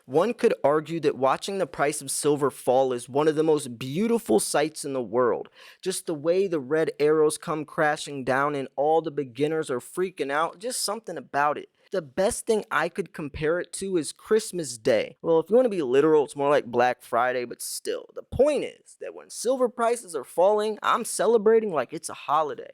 One could argue that watching the price of silver fall is one of the most beautiful sights in the world. Just the way the red arrows come crashing down and all the beginners are freaking out, just something about it. The best thing I could compare it to is Christmas Day. Well, if you want to be literal, it's more like Black Friday, but still. The point is that when silver prices are falling, I'm celebrating like it's a holiday.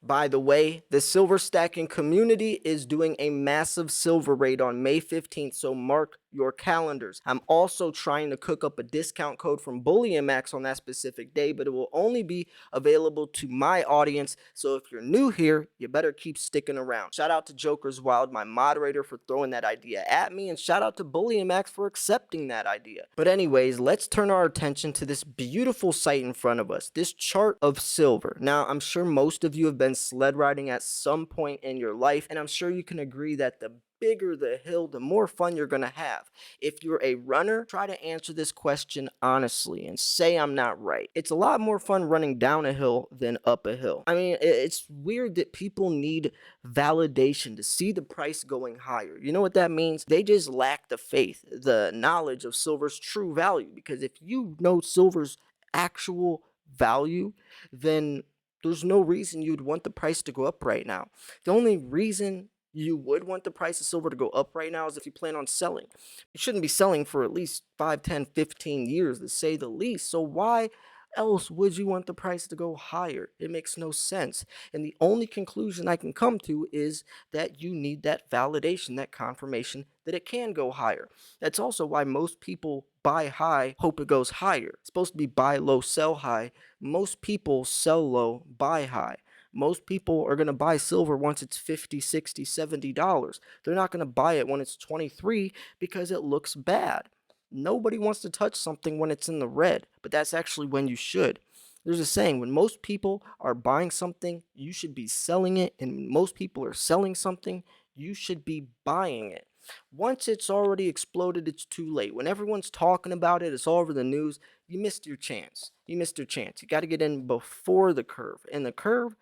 By the way, the silver stacking community is doing a massive silver raid on May 15th, so mark your calendars. I'm also trying to cook up a discount code from Bullion Max on that specific day, but it will only be available to my audience. So if you're new here, you better keep sticking around. Shout out to Joker's Wild, my moderator, for throwing that idea at me, and shout out to Bullion Max for accepting that idea. But anyways, let's turn our attention to this beautiful sight in front of us, this chart of silver. Now, I'm sure most of you have been sled riding at some point in your life, and I'm sure you can agree that the bigger the hill, the more fun you're going to have. If you're a runner, try to answer this question honestly and say I'm not right. It's a lot more fun running down a hill than up a hill. I mean, it's weird that people need validation to see the price going higher. You know what that means? They just lack the faith, the knowledge of silver's true value. Because if you know silver's actual value, then there's no reason you'd want the price to go up right now. The only reason you would want the price of silver to go up right now is if you plan on selling. You shouldn't be selling for at least 5, 10, 15 years to say the least. So why else would you want the price to go higher? It makes no sense. And the only conclusion I can come to is that you need that validation, that confirmation that it can go higher. That's also why most people buy high, hope it goes higher. It's supposed to be buy low, sell high. Most people sell low, buy high. Most people are going to buy silver once it's 50, 60, $70. They're not going to buy it when it's 23 because it looks bad. Nobody wants to touch something when it's in the red, but that's actually when you should. There's a saying, when most people are buying something, you should be selling it, and when most people are selling something, you should be buying it. Once it's already exploded, it's too late. When everyone's talking about it, it's all over the news, you missed your chance. You missed your chance. You got to get in before the curve, and the curve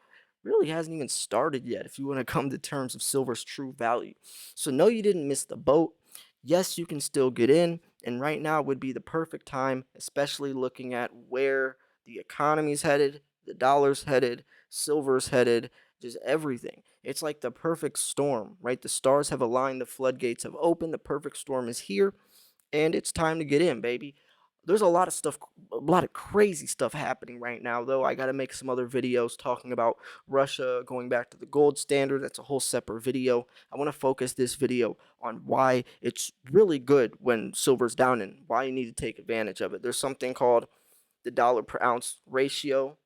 really hasn't even started yet if you want to come to terms of silver's true value. So no, you didn't miss the boat. Yes, you can still get in, and right now would be the perfect time, especially looking at where the economy's headed, the dollar's headed, silver's headed, just everything. It's like the perfect storm, right? The stars have aligned, the floodgates have opened, the perfect storm is here, and it's time to get in, baby. There's a lot of stuff, a lot of crazy stuff happening right now, though. I got to make some other videos talking about Russia going back to the gold standard. That's a whole separate video. I want to focus this video on why it's really good when silver's down and why you need to take advantage of it. There's something called the dollar per ounce ratio,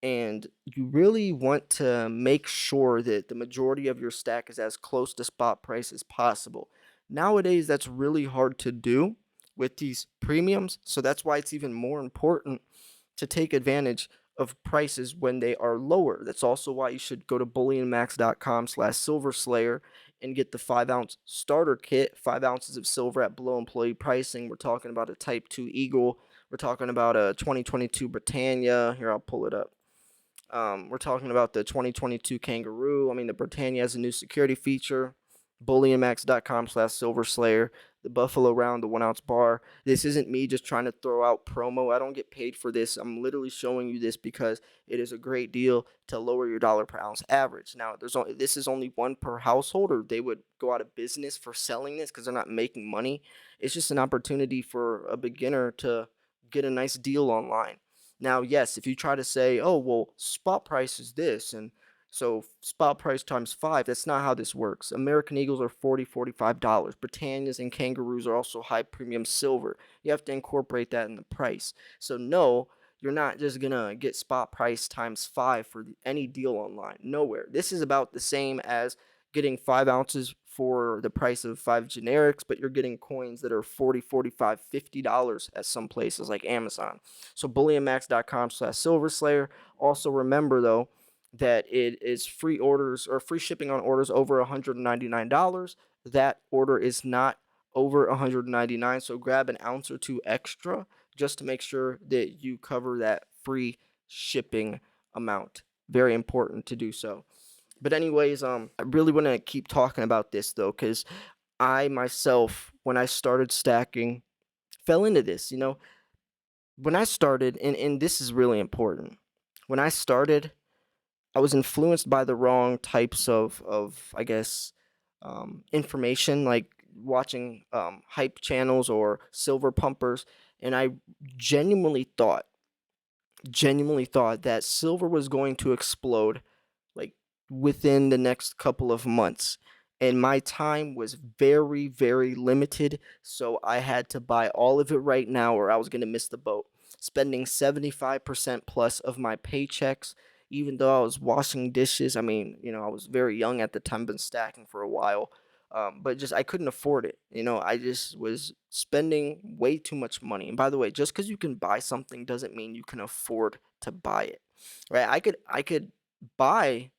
and you really want to make sure that the majority of your stack is as close to spot price as possible. Nowadays, that's really hard to do with these premiums, so that's why it's even more important to take advantage of prices when they are lower. That's also why you should go to bullionmax.com/silverslayer and get the 5-ounce starter kit, 5 ounces of silver at below employee pricing. We're talking about a Type 2 Eagle. We're talking about a 2022 Britannia. Here, I'll pull it up. We're talking about the 2022 Kangaroo. I mean, the Britannia has a new security feature. Bullionmax.com/silverslayer. The Buffalo Round, the 1-ounce bar. This isn't me just trying to throw out promo. I don't get paid for this. I'm literally showing you this because it is a great deal to lower your dollar per ounce average. Now, this is only one per household, or they would go out of business for selling this because they're not making money. It's just an opportunity for a beginner to get a nice deal online. Now, yes, if you try to say, oh, well, spot price is this, and so spot price times 5, that's not how this works. American Eagles are $40, $45. Britannias and Kangaroos are also high premium silver. You have to incorporate that in the price. So no, you're not just going to get spot price times 5 for any deal online. Nowhere. This is about the same as getting 5 ounces for the price of 5 generics, but you're getting coins that are $40, $45, $50 at some places like Amazon. So bullionmax.com/silverslayer. Also remember though that it is free orders or free shipping on orders over $199. That order is not over $199, so grab an ounce or two extra just to make sure that you cover that free shipping amount. Very important to do so. But anyways, I really want to keep talking about this though, because I myself, when I started stacking, fell into this. When I started, and this is really important. When I started, I was influenced by the wrong types of I guess information, like watching hype channels or silver pumpers, and I genuinely thought genuinely thought that silver was going to explode like within the next couple of months. And my time was very, very limited. So I had to buy all of it right now or I was going to miss the boat. Spending 75% plus of my paychecks, even though I was washing dishes. I mean, I was very young at the time, been stacking for a while. But just I couldn't afford it. I just was spending way too much money. And by the way, just because you can buy something doesn't mean you can afford to buy it, right? I could buy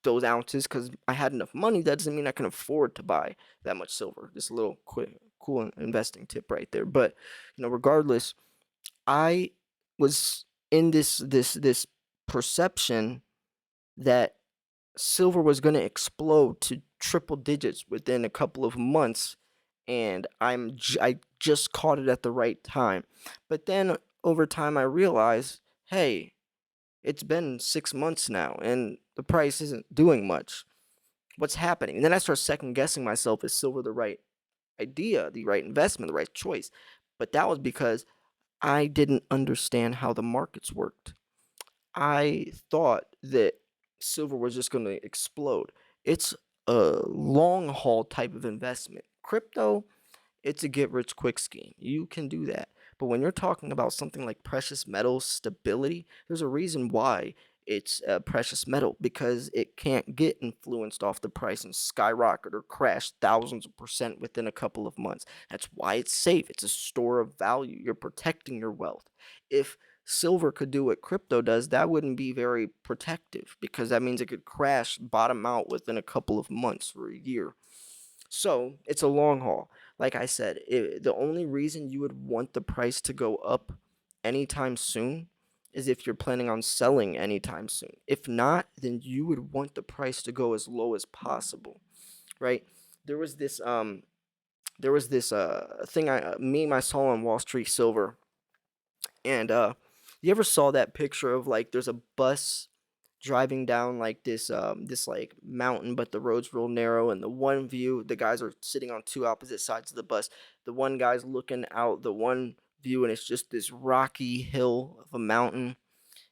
those ounces because I had enough money. That doesn't mean I can afford to buy that much silver. Just a little quick, cool investing tip right there. But regardless, I was in this perception that silver was going to explode to triple digits within a couple of months, and I just caught it at the right time. But then over time, I realized, hey, it's been 6 months now, and the price isn't doing much. What's happening? And then I start second guessing myself: is silver the right idea, the right investment, the right choice? But that was because I didn't understand how the markets worked. I thought that silver was just going to explode. It's a long haul type of investment. Crypto, it's a get rich quick scheme. You can do that. But when you're talking about something like precious metals stability, there's a reason why it's a precious metal, because it can't get influenced off the price and skyrocket or crash thousands of percent within a couple of months. That's why it's safe. It's a store of value. You're protecting your wealth. If silver could do what crypto does, that wouldn't be very protective, because that means it could crash, bottom out within a couple of months or a year. So it's a long haul. Like I said, the only reason you would want the price to go up anytime soon is if you're planning on selling anytime soon. If not, then you would want the price to go as low as possible, right? There was this thing I meme I saw on Wall Street Silver, and you ever saw that picture of like there's a bus driving down like this like mountain, but the road's real narrow, and the one view, the guys are sitting on two opposite sides of the bus. The one guy's looking out the one view and it's just this rocky hill of a mountain,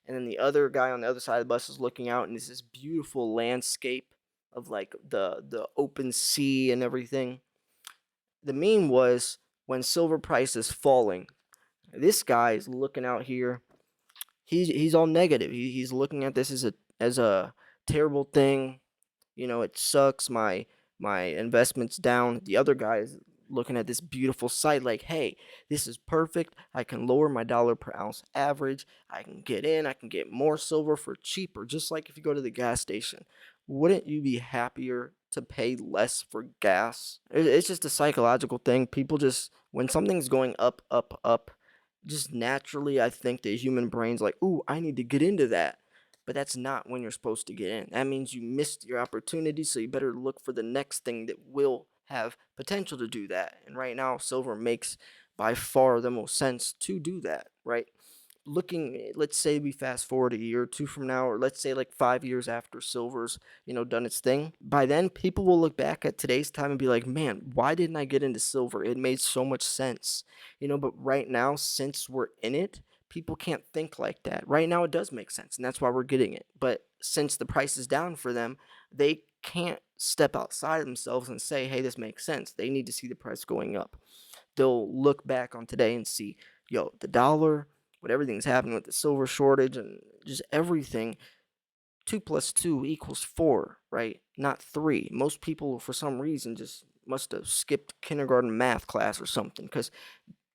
and then the other guy on the other side of the bus is looking out and it's this beautiful landscape of like the open sea and everything. The meme was, when silver price is falling, this guy is looking out here. He's all negative. He's looking at this as a terrible thing. It sucks. My investment's down. The other guy is looking at this beautiful sight like, hey, this is perfect. I can lower my dollar per ounce average. I can get in. I can get more silver for cheaper. Just like if you go to the gas station, wouldn't you be happier to pay less for gas? It's just a psychological thing. People just, when something's going up, up, up, just naturally, I think the human brain's like, ooh, I need to get into that. But that's not when you're supposed to get in. That means you missed your opportunity, so you better look for the next thing that will have potential to do that. And right now, silver makes by far the most sense to do that, right? Let's say we fast forward a year or two from now, or let's say like 5 years after silver's done its thing. By then, people will look back at today's time and be like, man, why didn't I get into silver? It made so much sense. But right now, since we're in it, people can't think like that. Right now it does make sense, and that's why we're getting it. But since the price is down for them, they can't step outside of themselves and say, hey, this makes sense. They need to see the price going up. They'll look back on today and see, yo, the dollar, what everything's happening with the silver shortage and just everything. 2 plus 2 equals 4, right? Not 3. Most people, for some reason, just must have skipped kindergarten math class or something, because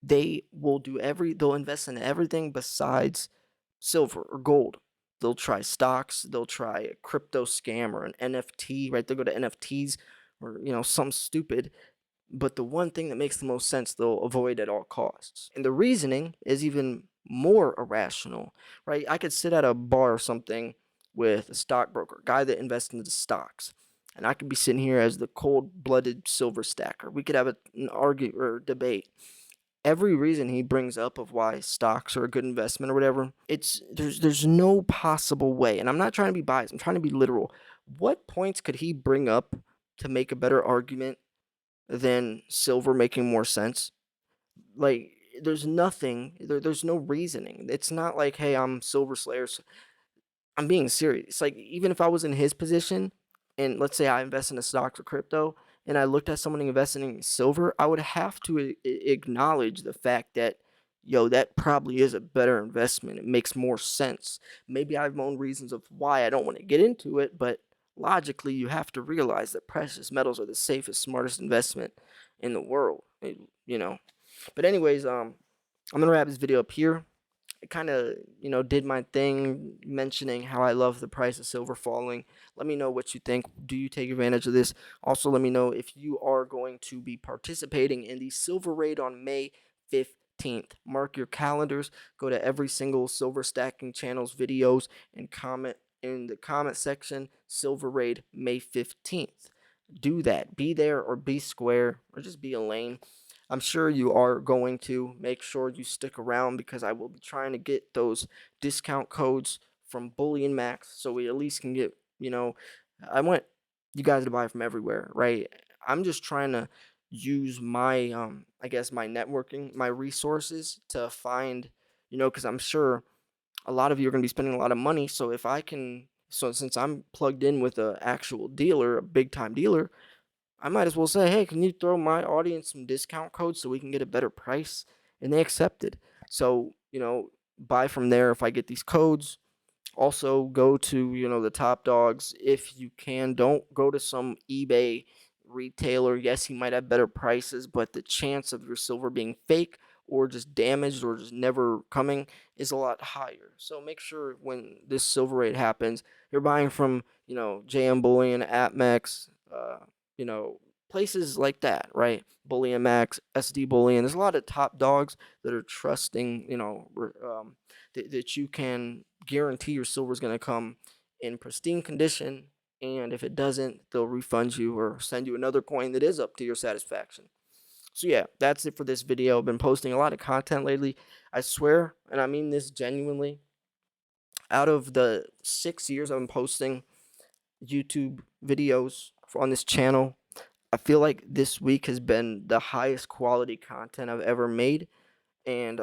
they'll invest in everything besides silver or gold. They'll try stocks, they'll try a crypto scam or an NFT, right? They'll go to NFTs or some stupid. but the one thing that makes the most sense they'll avoid at all costs. And the reasoning is even more irrational, right? I could sit at a bar or something with a stockbroker, guy that invests into stocks, and I could be sitting here as the cold-blooded silver stacker. We could have an argument or debate. Every reason he brings up of why stocks are a good investment or whatever, there's no possible way. And I'm not trying to be biased. I'm trying to be literal. What points could he bring up to make a better argument than silver making more sense? Like, there's nothing. There's no reasoning. It's not like, hey, I'm Silver Slayer. I'm being serious. Like, even if I was in his position, and let's say I invest in a stock or crypto, and I looked at someone investing in silver, I would have to acknowledge the fact that, yo, that probably is a better investment. It makes more sense. Maybe I have my own reasons of why I don't want to get into it, but logically, you have to realize that precious metals are the safest, smartest investment in the world. You know. But anyways, I'm gonna wrap this video up here. I kind of, did my thing mentioning how I love the price of silver falling. Let me know what you think. Do you take advantage of this? Also, let me know if you are going to be participating in the silver raid on May 15th. Mark your calendars. Go to every single Silver Stacking Channel's videos and comment in the comment section, Silver Raid May 15th. Do that. Be there or be square or just be a lane. I'm sure you are going to. Make sure you stick around because I will be trying to get those discount codes from Bullion Max so we at least can get, I want you guys to buy from everywhere, right? I'm just trying to use my I guess my networking, my resources to find, because I'm sure a lot of you are going to be spending a lot of money, so if I can, so since I'm plugged in with a actual dealer, a big time dealer, I might as well say, hey, can you throw my audience some discount codes so we can get a better price? And they accepted. So, buy from there if I get these codes. Also, go to, the top dogs if you can. Don't go to some eBay retailer. Yes, he might have better prices, but the chance of your silver being fake or just damaged or just never coming is a lot higher. So make sure when this silver rate happens, you're buying from, JM Bullion, APMEX, you know, places like that, right? Bullion Max, SD Bullion. There's a lot of top dogs that are trusting, that you can guarantee your silver is going to come in pristine condition. And if it doesn't, they'll refund you or send you another coin that is up to your satisfaction. So yeah, that's it for this video. I've been posting a lot of content lately. I swear, and I mean this genuinely, out of the 6 years I've been posting YouTube videos on this channel, I feel like this week has been the highest quality content I've ever made. And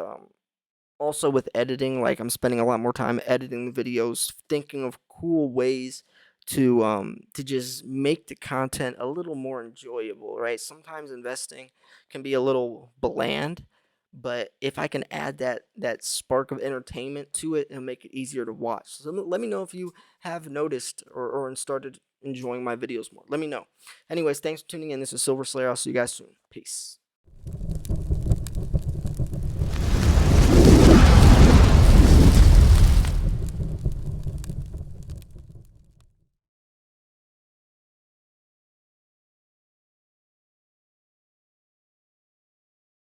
also with editing, like I'm spending a lot more time editing the videos, thinking of cool ways to just make the content a little more enjoyable, right? Sometimes investing can be a little bland, but if I can add that spark of entertainment to it, it'll make it easier to watch. So let me know if you have noticed or started enjoying my videos more. Let me know. Anyways, thanks for tuning in. This is Silver Slayer. I'll see you guys soon. Peace.